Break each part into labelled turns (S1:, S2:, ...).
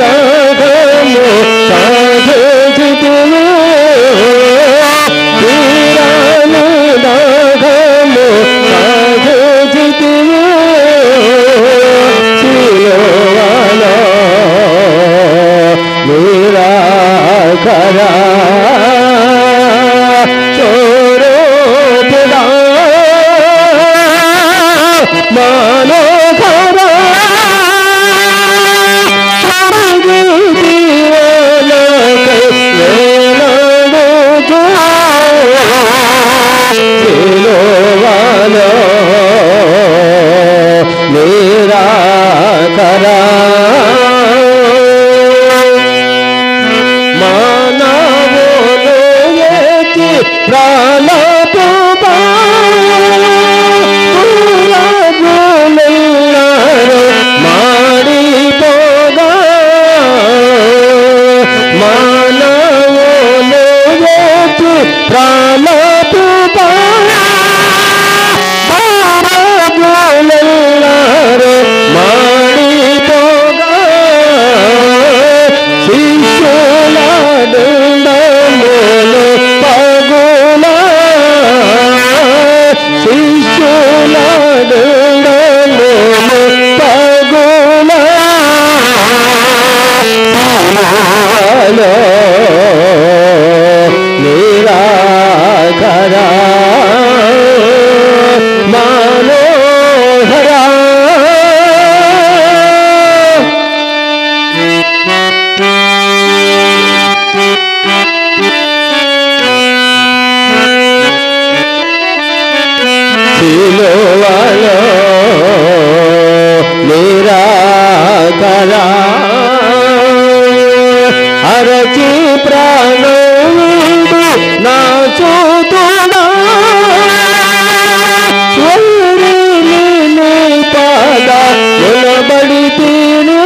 S1: దాహము సాధించితివి తీరని దాహము సాధించితివి సిలువలో నిరాకర చోరుపుడా మనోహర నిరాకర మానవులు ఏకి ప్రాణపుబా మాడిపోగా మానవులు ఏకి ప్రాణపుబా మాడిపోగా శిష్యుల దండములు పగుల శిష్యుల దండములు పగుల నిరాకర మనోహర సిలువలో నిరాకర అరచి ప్రాణుడు నా చూతుడా పాద నిలబడి తీరు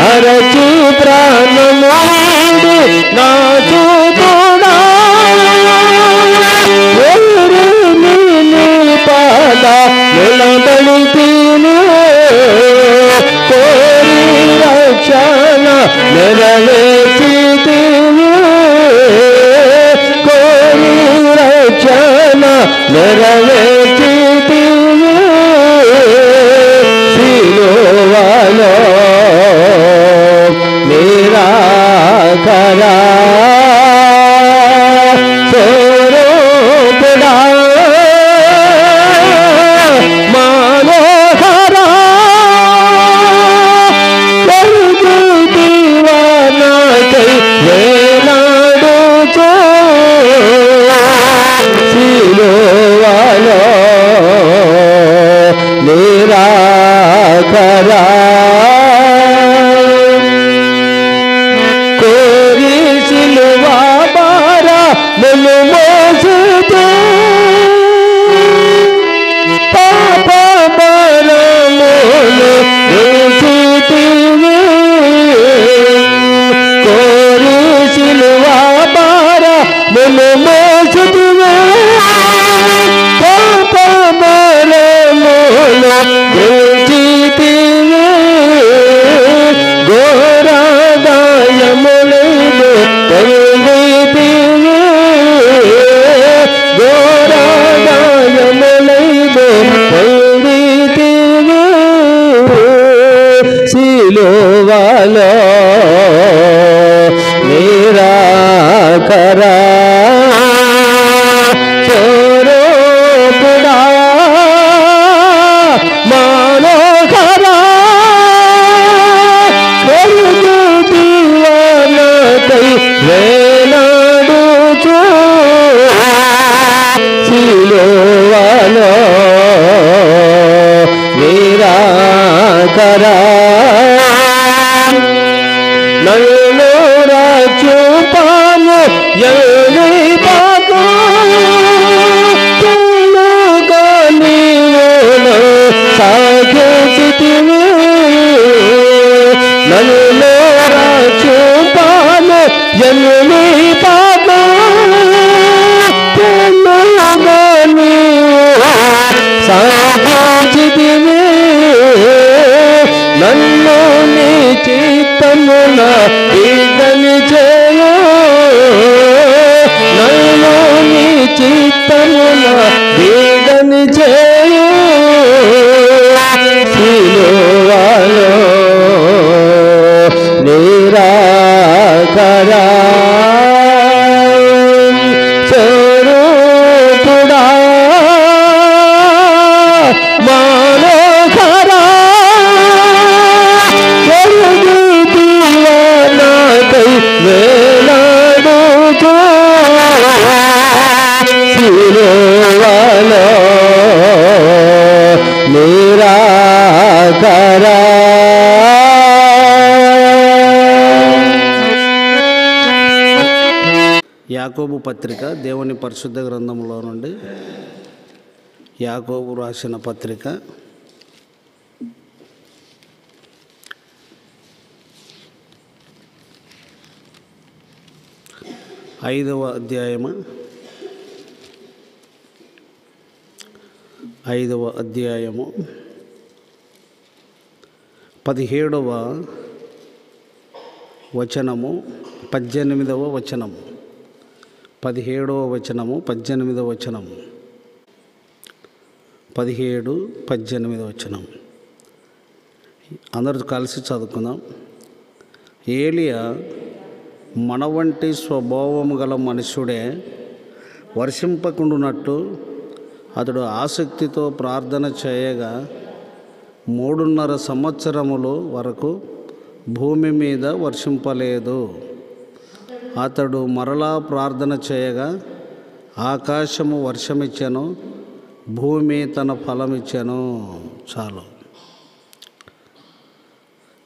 S1: అరచి ప్రాణముడు నా చూతుడా పాద నిలబడి తీరు కోరి రక్షణ నెరవేర్చి తీరు కోరి రక్షణ నెరవేర్చి తీరు సిలువలో నిరాకర స్వరూపుడా మనోహర దీవానకై వేలాడుచో సిలువలో నిరాకర కోరి సిలువ భార నన్ను మోసితే పాప భారమును మోసితివి కోరి సిలువ భార నన్ను మోసితివి పాప భారమును మోసితివి ఘోరగాయములైదు పొందితివి ఘోరగాయములైదు పొందితివి సిలువలో నిరాకర స్వరూపుడా మనోహర దీవానకై వేలాడుచో సిలువలో నిరాకర నన్ను రక్షింపము ఎవరి పాపం సాగించితివి నన్ను రక్షింపము ఎవరి పాపం సాగించితివి నన్ను చిత్తమున వీడని చేయు నన్ను నీ చిత్తమున వీడని చేయు సిలువలో నిరాకరా స్వరూపుడా మనోహరా నాకై వేలాడుచు సిలువలో నిరాకరా.
S2: యాకోబు పత్రిక దేవుని పరిశుద్ధ గ్రంథంలో నుండి యాకోబు రాసిన పత్రిక 5వ అధ్యాయము 17వ వచనము 18వ వచనము 17వ వచనము 18వ వచనము 17, 18 వచనం అందరూ కలిసి చదువుకుందాం. ఏలియా మన వంటి స్వభావము గల మనుష్యుడే వర్షింపకుండునట్టు అతడు ఆసక్తితో ప్రార్థన చేయగా 3.5 సంవత్సరముల వరకు భూమి మీద వర్షింపలేదు. అతడు మరలా ప్రార్థన చేయగా ఆకాశము వర్షమిచ్చెను, భూమి తన ఫలమిచ్చెను. చాలు.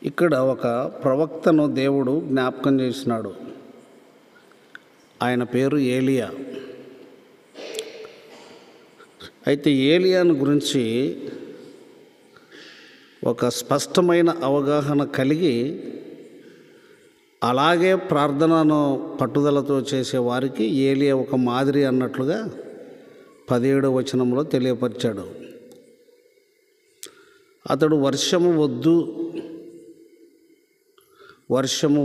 S2: ఇక్కడ ఒక ప్రవక్తను దేవుడు జ్ఞాపకం చేసినాడు. ఆయన పేరు ఏలియా. అయితే ఏలియాను గురించి ఒక స్పష్టమైన అవగాహన కలిగి అలాగే ప్రార్థనను పట్టుదలతో చేసేవారికి ఏలియా ఒక మాదిరి అన్నట్లుగా 17వ వచనంలో తెలియపరిచాడు. అతడు వర్షము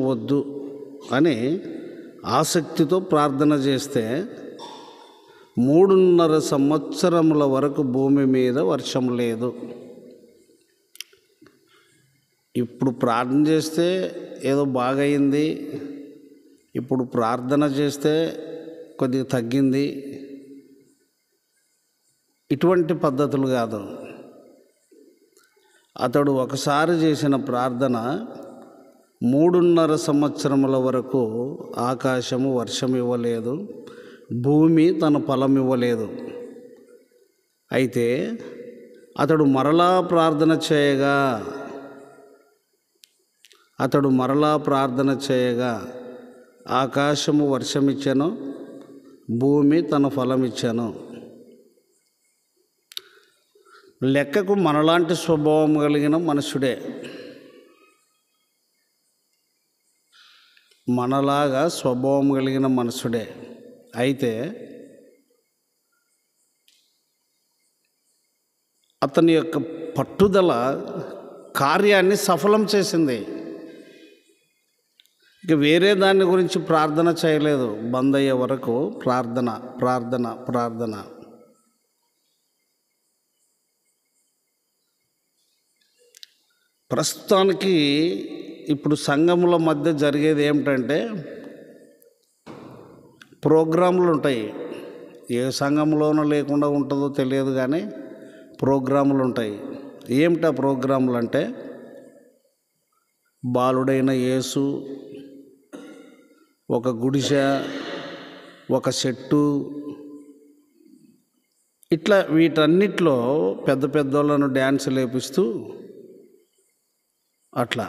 S2: వద్దు అని ఆసక్తితో ప్రార్థన చేస్తే 3.5 సంవత్సరముల వరకు భూమి మీద వర్షం లేదు. ఇప్పుడు ప్రార్థన చేస్తే ఏదో బాగయింది, ఇప్పుడు ప్రార్థన చేస్తే కొద్దిగా తగ్గింది, ఇటువంటి పద్ధతులు కాదు. అతడు ఒకసారి చేసిన ప్రార్థన 3.5 సంవత్సరముల వరకు ఆకాశము వర్షం ఇవ్వలేదు, భూమి తన ఫలం ఇవ్వలేదు. అయితే అతడు మరలా ప్రార్థన చేయగా ఆకాశము వర్షమిచ్చెను, భూమి తన ఫలమిచ్చెను. లెక్కకు మనలాంటి స్వభావం కలిగిన మనుషుడే, మనలాగా స్వభావం కలిగిన మనుషుడే. అయితే అతని యొక్క పట్టుదల కార్యాన్ని సఫలం చేసింది. ఇక వేరే దాని గురించి ప్రార్థన చేయలేదు. బంద్ అయ్యే వరకు ప్రార్థన ప్రార్థన ప్రార్థన. ప్రస్తుతానికి ఇప్పుడు సంఘముల మధ్య జరిగేది ఏమిటంటే ప్రోగ్రాములు ఉంటాయి. ఏ సంఘంలోనూ లేకుండా ఉంటుందో తెలియదు కానీ ప్రోగ్రాములు ఉంటాయి. ఏమిటా ప్రోగ్రాములు అంటే బాలుడైన యేసు, ఒక గుడిసె, ఒక చెట్టు, ఇట్లా వీటన్నిటిలో పెద్ద పెద్దోళ్ళను డ్యాన్స్ లేపిస్తూ అట్లా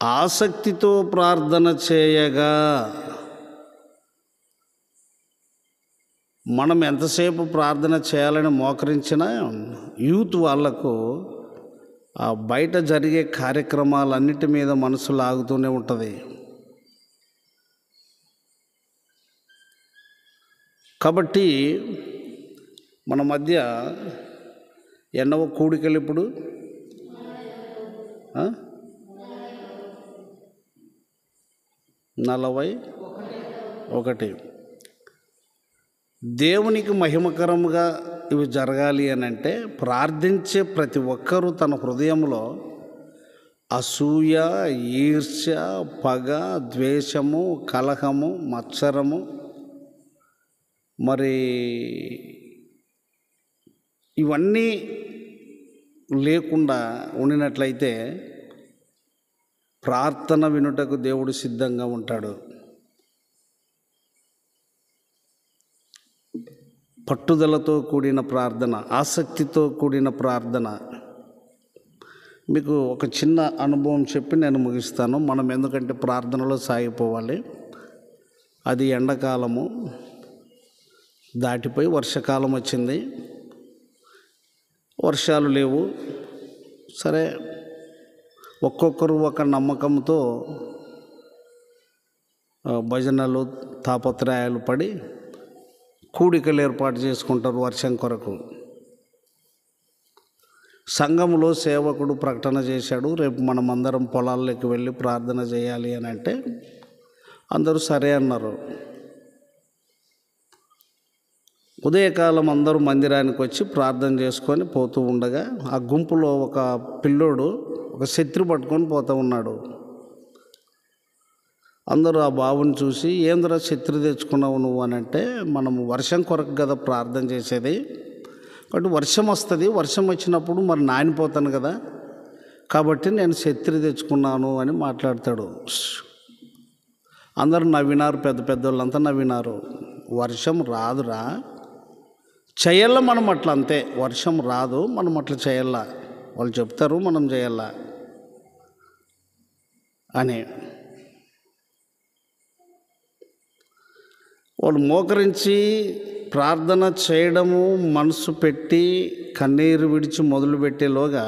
S2: ఆసక్తితో ప్రార్థన చేయగా మనం ఎంతసేపు ప్రార్థన చేయాలని మోకరించినా యూత్ వాళ్లకు ఆ బయట జరిగే కార్యక్రమాలన్నిటి మీద మనసు లాగుతూనే ఉంటుంది. కాబట్టి మన మధ్య ఎన్నవ కూడికలు ఇప్పుడు 41. దేవునికి మహిమకరముగా ఇవి జరగాలి అని అంటే ప్రార్థించే ప్రతి ఒక్కరూ తన హృదయంలో అసూయ, ఈర్ష్య, పగ, ద్వేషము, కలహము, మత్సరము, మరి ఇవన్నీ లేకుండా ఉండినట్లయితే ప్రార్థన వినుటకు దేవుడు సిద్ధంగా ఉంటాడు. పట్టుదలతో కూడిన ప్రార్థన, ఆసక్తితో కూడిన ప్రార్థన. మీకు ఒక చిన్న అనుభవం చెప్పి నేను ముగిస్తాను. మనం ఎందుకంటే ప్రార్థనలో సాగిపోవాలి. అది ఎండాకాలము దాటిపోయి వర్షాకాలం వచ్చింది. వర్షాలు లేవు. సరే, ఒక్కొక్కరు ఒక నమ్మకంతో భజనలు, తాపత్రయాలు పడి కూడికలు ఏర్పాటు చేసుకుంటారు వర్షం కొరకు. సంఘంలో సేవకుడు ప్రకటన చేశాడు, రేపు మనమందరం పొలాల్లోకి వెళ్ళి ప్రార్థన చేయాలి అని అంటే అందరూ సరే అన్నారు. ఉదయకాలం అందరూ మందిరానికి వచ్చి ప్రార్థన చేసుకొని పోతూ ఉండగా ఆ గుంపులో ఒక పిల్లోడు ఒక శత్రు పట్టుకొని పోతూ ఉన్నాడు. అందరూ ఆ బాబుని చూసి, ఏంద్రా శత్రు తెచ్చుకున్నావు నువ్వు అని అంటే, మనము వర్షం కొరకు కదా ప్రార్థన చేసేది, కాబట్టి వర్షం వస్తుంది, వర్షం వచ్చినప్పుడు మరి నానిపోతాను కదా, కాబట్టి నేను శత్రు తెచ్చుకున్నాను అని మాట్లాడతాడు. అందరూ నవ్వినారు, పెద్ద పెద్దోళ్ళంతా నవ్వినారు. వర్షం రాదురా, చేయాల మనం అట్లా, అంతే. వర్షం రాదు, మనం అట్లా చేయాల. వాళ్ళు చెప్తారు, మనం చేయాల అని. వాళ్ళు మోకరించి ప్రార్థన చేయడము మనసు పెట్టి కన్నీరు విడిచి మొదలుపెట్టేలోగా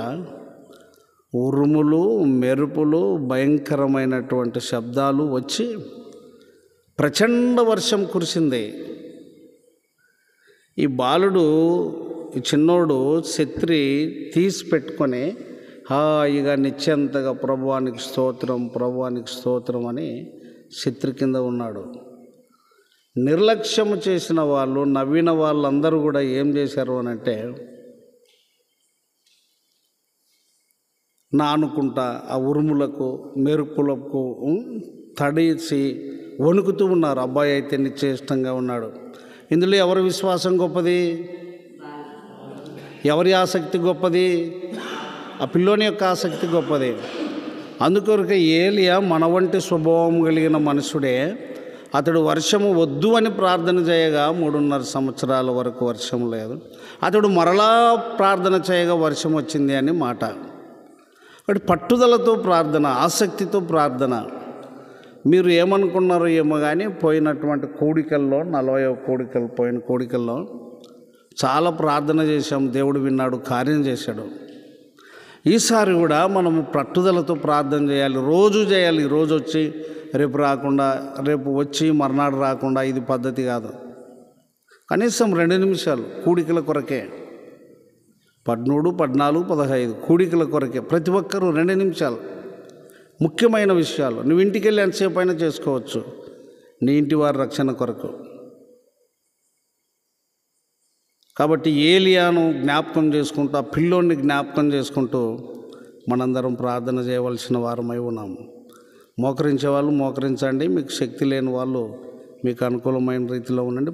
S2: ఉరుములు, మెరుపులు, భయంకరమైనటువంటి శబ్దాలు వచ్చి ప్రచండ వర్షం కురిసింది. ఈ బాలుడు, ఈ చిన్నోడు ఛత్రి తీసి పెట్టుకొని హాయిగా నిశ్చంతగా ప్రభువానికి స్తోత్రం, ప్రభువానికి స్తోత్రం అని ఛత్రి కింద ఉన్నాడు. నిర్లక్ష్యం చేసిన వాళ్ళు, నవ్విన వాళ్ళందరూ కూడా ఏం చేశారు అని అంటే, నానుకుంటా ఆ ఉరుములకు, మెరుపులకు తడిసి వణుకుతూ ఉన్నారు. అబ్బాయి అయితే నిశ్చేష్టంగా ఉన్నాడు. ఇందులో ఎవరి విశ్వాసం గొప్పది? ఎవరి ఆసక్తి గొప్పది? ఆ పిల్లోని యొక్క ఆసక్తి గొప్పది. అందుకొరకే ఏలియా మన వంటి స్వభావం కలిగిన మనుషుడే. అతడు వర్షము వద్దు అని ప్రార్థన చేయగా 3.5 సంవత్సరాల వరకు వర్షం లేదు. అతడు మరలా ప్రార్థన చేయగా వర్షం వచ్చింది అని మాట. అటు పట్టుదలతో ప్రార్థన, ఆసక్తితో ప్రార్థన. మీరు ఏమనుకున్నారో ఏమో కానీ పోయినటువంటి కోడికల్లో, 40వ కోడికలు, పోయిన కోడికల్లో చాలా ప్రార్థన చేశాం. దేవుడు విన్నాడు, కార్యం చేశాడు. ఈసారి కూడా మనము పట్టుదలతో ప్రార్థన చేయాలి. రోజు చేయాలి. రోజు వచ్చి రేపు రాకుండా, రేపు వచ్చి మర్నాడు రాకుండా, ఇది పద్ధతి కాదు. కనీసం 2 నిమిషాలు కూడికల కొరకే. 13, 14, 15 కూడికల కొరకే. ప్రతి ఒక్కరూ 2 నిమిషాలు. ముఖ్యమైన విషయాలు నువ్వు ఇంటికి వెళ్ళి ఎంతసేపు అయినా చేసుకోవచ్చు, నీ ఇంటి వారి రక్షణ కొరకు. కాబట్టి ఏలియాను జ్ఞాపకం చేసుకుంటూ, ఆ పిల్లోని జ్ఞాపకం చేసుకుంటూ మనందరం ప్రార్థన చేయవలసిన వారమై ఉన్నాము. మోకరించే వాళ్ళు మోకరించండి, మీకు శక్తి లేని వాళ్ళు మీకు అనుకూలమైన రీతిలో ఉండండి.